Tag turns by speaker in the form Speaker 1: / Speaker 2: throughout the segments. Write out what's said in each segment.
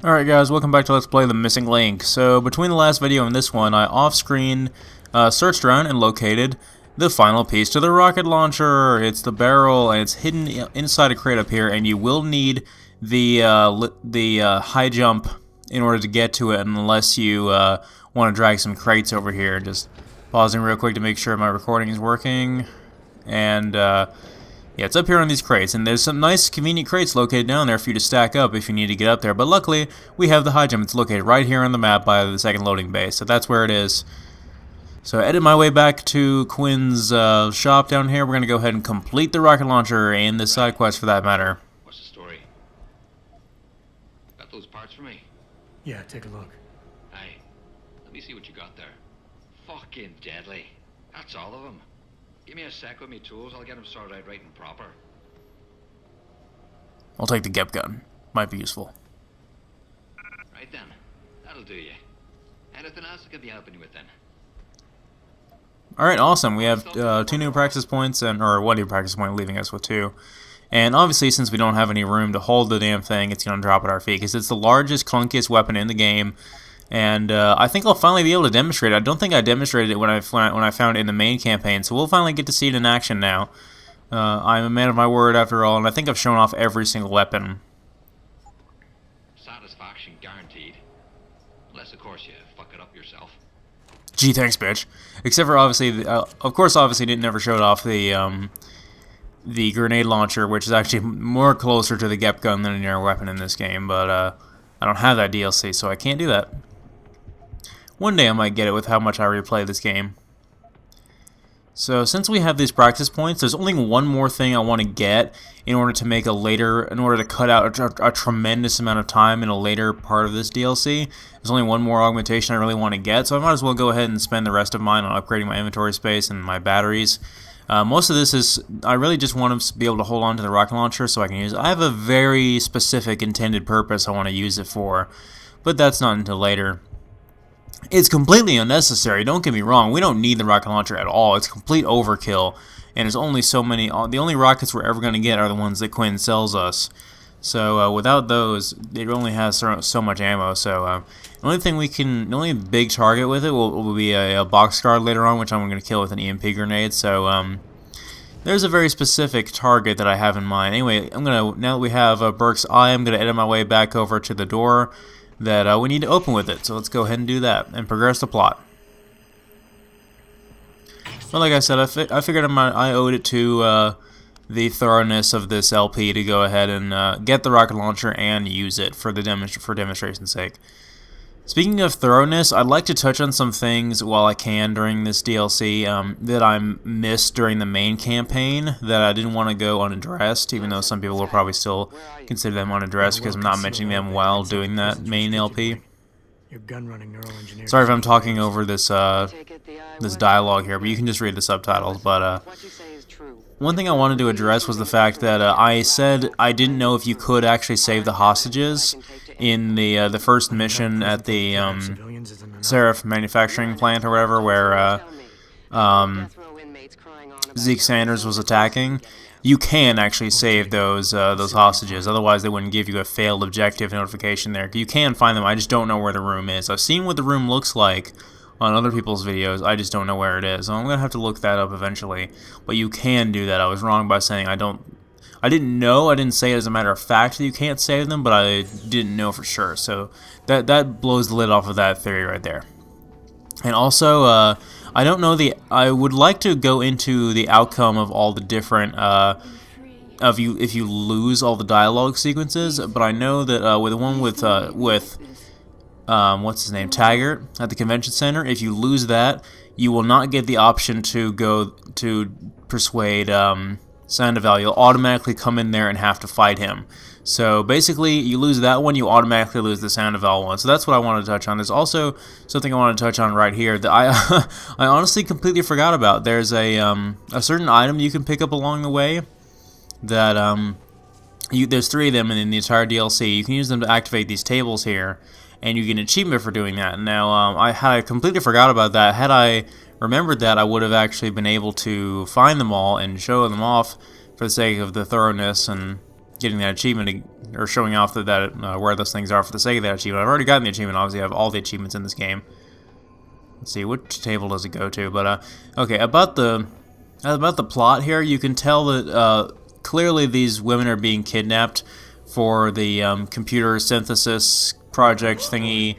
Speaker 1: Alright guys, welcome back to Let's Play The Missing Link. So, between the last video and this one, I off-screen searched around and located the final piece to the rocket launcher. It's the barrel, and it's hidden inside a crate up here, and you will need the high jump in order to get to it, unless you want to drag some crates over here. Just pausing real quick to make sure my recording is working. And, yeah, it's up here on these crates, and there's some nice convenient crates located down there for you to stack up if you need to get up there, but luckily, we have the high jump. It's located right here on the map by the second loading bay, so that's where it is. So I edit my way back to Quinn's shop down here. We're going to go ahead and complete the rocket launcher and the side quest for that matter.
Speaker 2: What's the story? Got those parts for me?
Speaker 3: Yeah, take a look.
Speaker 2: Hey, let me see what you got there. Fucking deadly. That's all of them. Give me a sec with me tools, I'll get them sorted out right and proper.
Speaker 1: I'll take the GEP gun. Might be useful.
Speaker 2: Right then, that'll do you. Anything else I can be helping you with then?
Speaker 1: Alright, awesome. We have 2 new practice points, or 1 new practice point, leaving us with 2. And obviously, since we don't have any room to hold the damn thing, it's going to drop at our feet, because it's the largest, clunkiest weapon in the game. And I think I'll finally be able to demonstrate it. I don't think I demonstrated it when I found it in the main campaign, so we'll finally get to see it in action now. I'm a man of my word after all, and I think I've shown off every single weapon.
Speaker 2: Satisfaction guaranteed. Unless, of course, you fuck it up yourself.
Speaker 1: Gee, thanks, bitch. Except for, obviously, of course, obviously, didn't never showed off the grenade launcher, which is actually more closer to the GEP gun than any other weapon in this game, but I don't have that DLC, so I can't do that. One day I might get it with how much I replay this game. So since we have these practice points, there's only one more thing I want to get in order to make in order to cut out a tremendous amount of time in a later part of this DLC. There's only one more augmentation I really want to get, so I might as well go ahead and spend the rest of mine on upgrading my inventory space and my batteries. Most of this is, I really just want to be able to hold on to the rocket launcher so I can use it. I have a very specific intended purpose I want to use it for, but that's not until later. It's completely unnecessary, don't get me wrong, we don't need the rocket launcher at all, it's complete overkill, and there's only so many, the only rockets we're ever going to get are the ones that Quinn sells us. So without those, it only has so much ammo, so the only big target with it will be a boxcar later on, which I'm going to kill with an EMP grenade, so there's a very specific target that I have in mind. Anyway, now that we have Burke's eye, I'm going to edit my way back over to the door that we need to open with it. So let's go ahead and do that and progress the plot. But like I said, I figured I owed it to the thoroughness of this LP to go ahead and get the rocket launcher and use it for demonstration's sake. Speaking of thoroughness, I'd like to touch on some things while I can during this DLC that I missed during the main campaign that I didn't want to go unaddressed, even though some people will probably still consider them unaddressed because I'm not mentioning them while doing that main LP. Sorry if I'm talking over this this dialogue here, but you can just read the subtitles. But one thing I wanted to address was the fact that I said I didn't know if you could actually save the hostages in the first mission at the Seraph manufacturing plant or whatever, where Zeke Sanders was attacking. You can actually save those hostages, otherwise they wouldn't give you a failed objective notification there. You can find them, I just don't know where the room is. I've seen what the room looks like on other people's videos, I just don't know where it is. So I'm going to have to look that up eventually, but you can do that. I was wrong by saying I didn't say it as a matter of fact that you can't save them, but I didn't know for sure. So that blows the lid off of that theory right there. And also, I don't know I would like to go into the outcome of all the different if you lose all the dialogue sequences, but I know that with the one with what's his name, Taggart at the convention center, if you lose that, you will not get the option to go to persuade Sandoval. You'll automatically come in there and have to fight him. So basically, you lose that one, you automatically lose the Sandoval one. So that's what I wanted to touch on. There's also something I want to touch on right here that I I honestly completely forgot about. There's a certain item you can pick up along the way that there's 3 of them in the entire DLC. You can use them to activate these tables here, and you get an achievement for doing that. Now, I completely forgot about that. Had I remembered that, I would have actually been able to find them all and show them off for the sake of the thoroughness and getting that achievement, or showing off where those things are for the sake of that achievement. I've already gotten the achievement. Obviously, I have all the achievements in this game. Let's see, which table does it go to? But okay, about the plot here, you can tell that clearly these women are being kidnapped for the computer synthesis project thingy,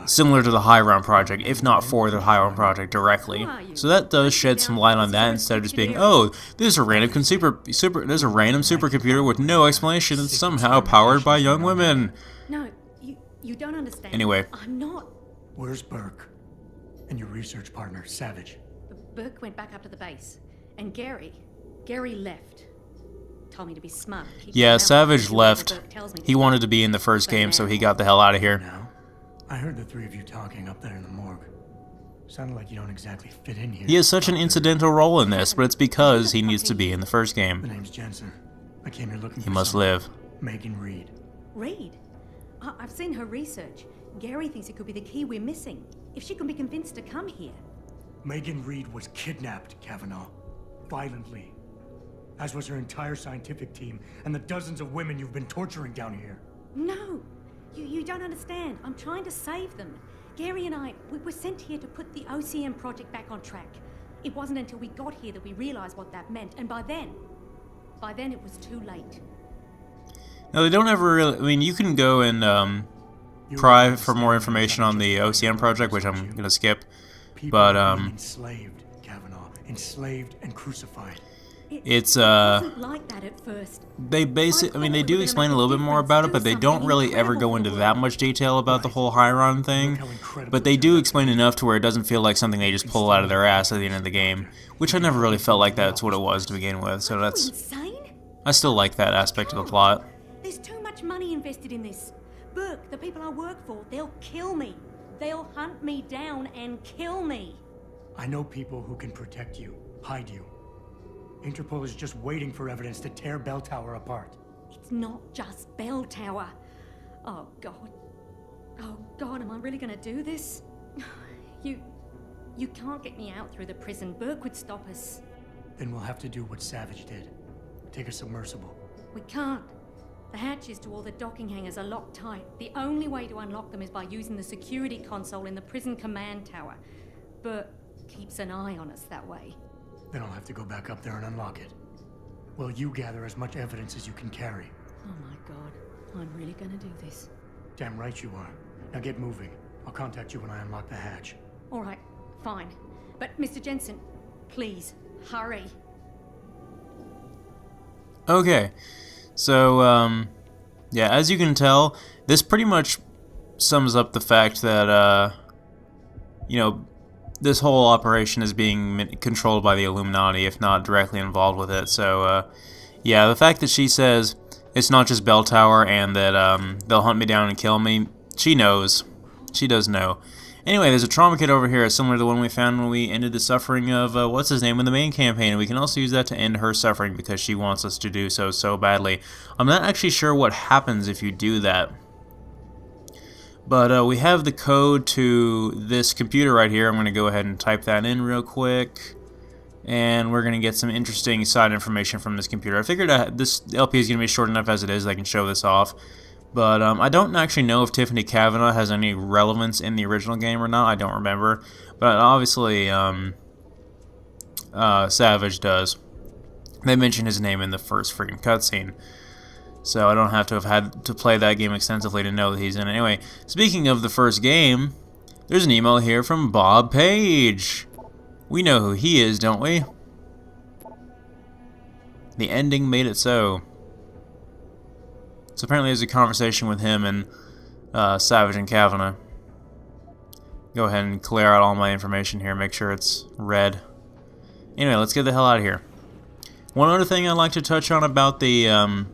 Speaker 1: similar to the High Ground project, if not for the High Ground project directly. So that does shed some light on that, instead of just being, oh, there's a random supercomputer with no explanation that's somehow powered by young women.
Speaker 3: No, you don't understand.
Speaker 1: Anyway.
Speaker 3: I'm not.
Speaker 4: Where's Burke? And your research partner, Savage?
Speaker 3: Burke went back up to the base. And Gary left. Told me to be smart.
Speaker 1: Yeah, Savage left. He wanted to be in the first game, so he got the hell out of here.
Speaker 4: Now, I heard the three of you talking up there in the morgue. Sounded like you don't exactly fit in here.
Speaker 1: He has such an incidental role in this, but it's because he needs to be in the first
Speaker 4: The
Speaker 1: game.
Speaker 4: name's Jensen. I came here looking for
Speaker 1: He must
Speaker 4: someone.
Speaker 1: live.
Speaker 4: Megan Reed.
Speaker 3: Reed? I've seen her research. Gary thinks it could be the key we're missing. If she can be convinced to come here.
Speaker 4: Megan Reed was kidnapped, Kavanaugh. Violently. As was her entire scientific team and the dozens of women you've been torturing down here.
Speaker 3: No! You don't understand. I'm trying to save them. Gary and I, we were sent here to put the OCM project back on track. It wasn't until we got here that we realized what that meant, and by then it was too late.
Speaker 1: No, they don't ever really... I mean, you can go and pry for more information on the OCM project, which I'm going to skip. But,
Speaker 4: enslaved, Kavanaugh. Enslaved and crucified.
Speaker 1: It's,
Speaker 3: It wasn't like that at first.
Speaker 1: they basically... I mean, they do explain a little bit more about it, but they don't really ever go into that much detail about the whole Hyron thing. But they do explain enough to where it doesn't feel like something they just pull out of their ass at the end of the game. Which I never really felt like that's what it was to begin with, so that's...
Speaker 3: Insane?
Speaker 1: I still like that aspect of the plot.
Speaker 3: There's too much money invested in this. Burke, the people I work for, they'll kill me. They'll hunt me down and kill me.
Speaker 4: I know people who can protect you, hide you. Interpol is just waiting for evidence to tear Bell Tower apart.
Speaker 3: It's not just Bell Tower. Oh, God. Oh, God, am I really gonna do this? You can't get me out through the prison. Burke would stop us.
Speaker 4: Then we'll have to do what Savage did. Take a submersible.
Speaker 3: We can't. The hatches to all the docking hangars are locked tight. The only way to unlock them is by using the security console in the prison command tower. Burke keeps an eye on us that way.
Speaker 4: Then I'll have to go back up there and unlock it. Well, you gather as much evidence as you can carry.
Speaker 3: Oh my God, I'm really gonna do this.
Speaker 4: Damn right you are. Now get moving. I'll contact you when I unlock the hatch.
Speaker 3: All right, fine. But Mr. Jensen, please, hurry.
Speaker 1: Okay, so, yeah, as you can tell, this pretty much sums up the fact that, you know, this whole operation is being controlled by the Illuminati, if not directly involved with it. So, yeah, the fact that she says it's not just Bell Tower and that they'll hunt me down and kill me, she knows. She does know. Anyway, there's a trauma kit over here similar to the one we found when we ended the suffering of, what's his name, in the main campaign. And we can also use that to end her suffering because she wants us to do so badly. I'm not actually sure what happens if you do that. But we have the code to this computer right here. I'm going to go ahead and type that in real quick. And we're going to get some interesting side information from this computer. I figured this LP is going to be short enough as it is that I can show this off. But I don't actually know if Tiffany Kavanaugh has any relevance in the original game or not. I don't remember. But obviously Savage does. They mention his name in the first freaking cutscene. So I don't have to have had to play that game extensively to know that he's in it. Anyway, speaking of the first game, there's an email here from Bob Page. We know who he is, don't we? The ending made it so. So apparently there's a conversation with him and Savage and Kavanaugh. Go ahead and clear out all my information here, make sure it's red. Anyway, let's get the hell out of here. One other thing I'd like to touch on about the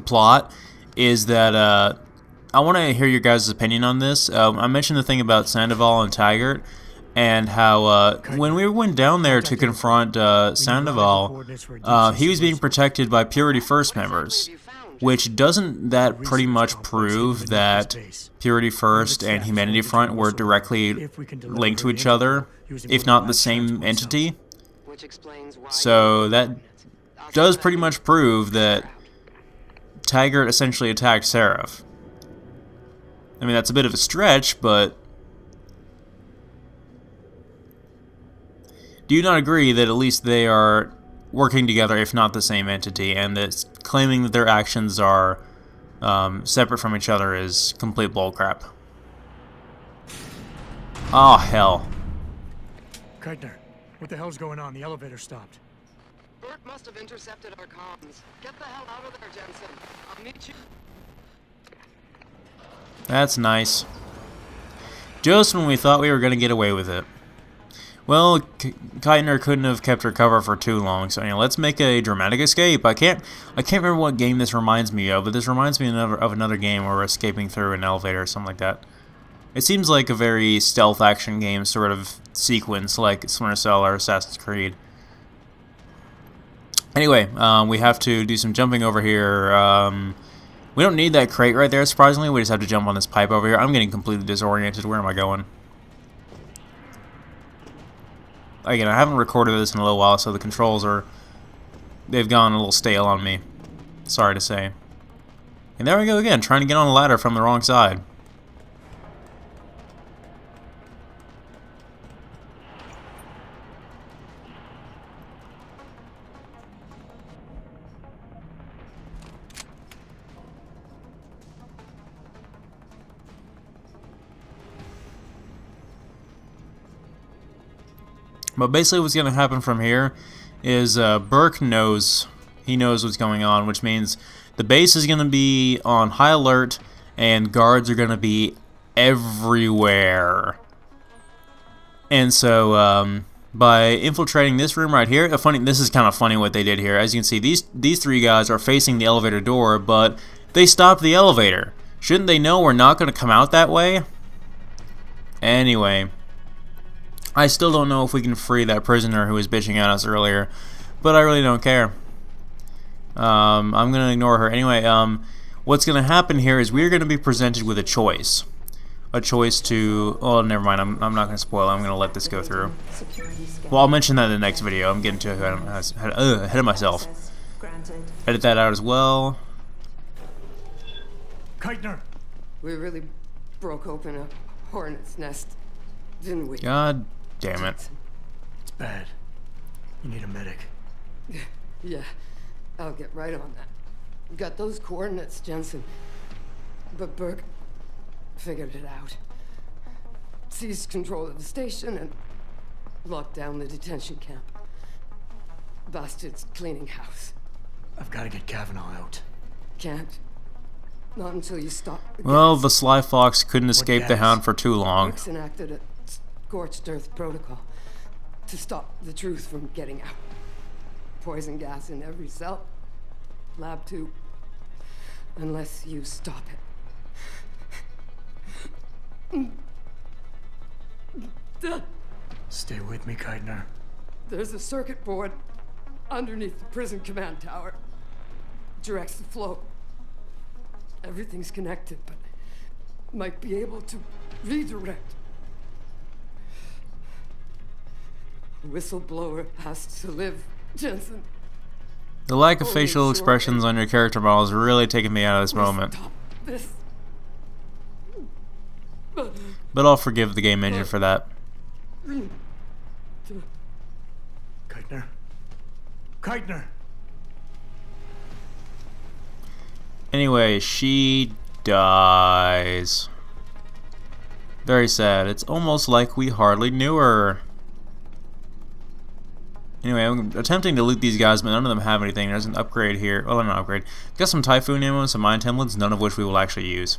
Speaker 1: plot is that I want to hear your guys' opinion on this. I mentioned the thing about Sandoval and Taggart, and how when we went down there to confront Sandoval, he was being protected by Purity First members, which doesn't that pretty much prove that Purity First and Humanity Front were directly linked to each other, if not the same entity? So that does pretty much prove that Taggart essentially attacked Seraph. I mean, that's a bit of a stretch, but do you not agree that at least they are working together, if not the same entity, and that claiming that their actions are separate from each other is complete bullcrap? Oh, hell.
Speaker 4: Keitner, what the hell's going on? The elevator stopped.
Speaker 5: Burke must have intercepted our comms. Get the hell out of there, Jensen. I'll meet you.
Speaker 1: That's nice. Just when we thought we were going to get away with it. Well, Keitner couldn't have kept her cover for too long, so let's make a dramatic escape. I can't remember what game this reminds me of, but this reminds me of another game where we're escaping through an elevator or something like that. It seems like a very stealth action game sort of sequence, like Splinter Cell or Assassin's Creed. Anyway, we have to do some jumping over here. We don't need that crate right there, surprisingly. We just have to jump on this pipe over here. I'm getting completely disoriented. Where am I going? Again, I haven't recorded this in a little while, so the controls they've gone a little stale on me. Sorry to say. And there we go again, trying to get on a ladder from the wrong side. But basically what's going to happen from here is Burke knows what's going on, which means the base is going to be on high alert and guards are going to be everywhere. And so by infiltrating this room right here, this is kind of funny what they did here. As you can see, these three guys are facing the elevator door, but they stopped the elevator. Shouldn't they know we're not going to come out that way? Anyway, I still don't know if we can free that prisoner who was bitching at us earlier, but I really don't care. I'm going to ignore her. Anyway, what's going to happen here is we're going to be presented with a choice. A choice to... Oh, never mind. I'm not going to spoil it. I'm going to let this go through. Well, I'll mention that in the next video. I'm getting too ahead of myself. Edit that out as well.
Speaker 4: Keitner!
Speaker 5: We really broke open a hornet's nest, didn't we?
Speaker 1: God damn it.
Speaker 4: It's bad. You need a medic.
Speaker 5: Yeah, I'll get right on that. Got those coordinates, Jensen. But Burke figured it out. Seized control of the station and locked down the detention camp. Bastard's cleaning house.
Speaker 4: I've got to get Kavanaugh out.
Speaker 5: Can't. Not until you stop.
Speaker 1: Well, the Sly Fox couldn't escape the
Speaker 4: gas?
Speaker 1: Hound for too long.
Speaker 5: Burke's enacted a scorched earth protocol to stop the truth from getting out. Poison gas in every cell. Lab 2. Unless you stop it.
Speaker 4: Stay with me, Keitner.
Speaker 5: There's a circuit board underneath the prison command tower. Directs the flow. Everything's connected, but might be able to redirect. A whistleblower has to live, Jensen.
Speaker 1: The lack of facial expressions on your character model is really taking me out of this moment.
Speaker 5: Stop this.
Speaker 1: But I'll forgive the game engine for that.
Speaker 4: Keitner. Keitner!
Speaker 1: Anyway, she dies. Very sad. It's almost like we hardly knew her. Anyway, I'm attempting to loot these guys, but none of them have anything. There's an upgrade here. Oh, not an upgrade. Got some Typhoon ammo and some mine templates, none of which we will actually use.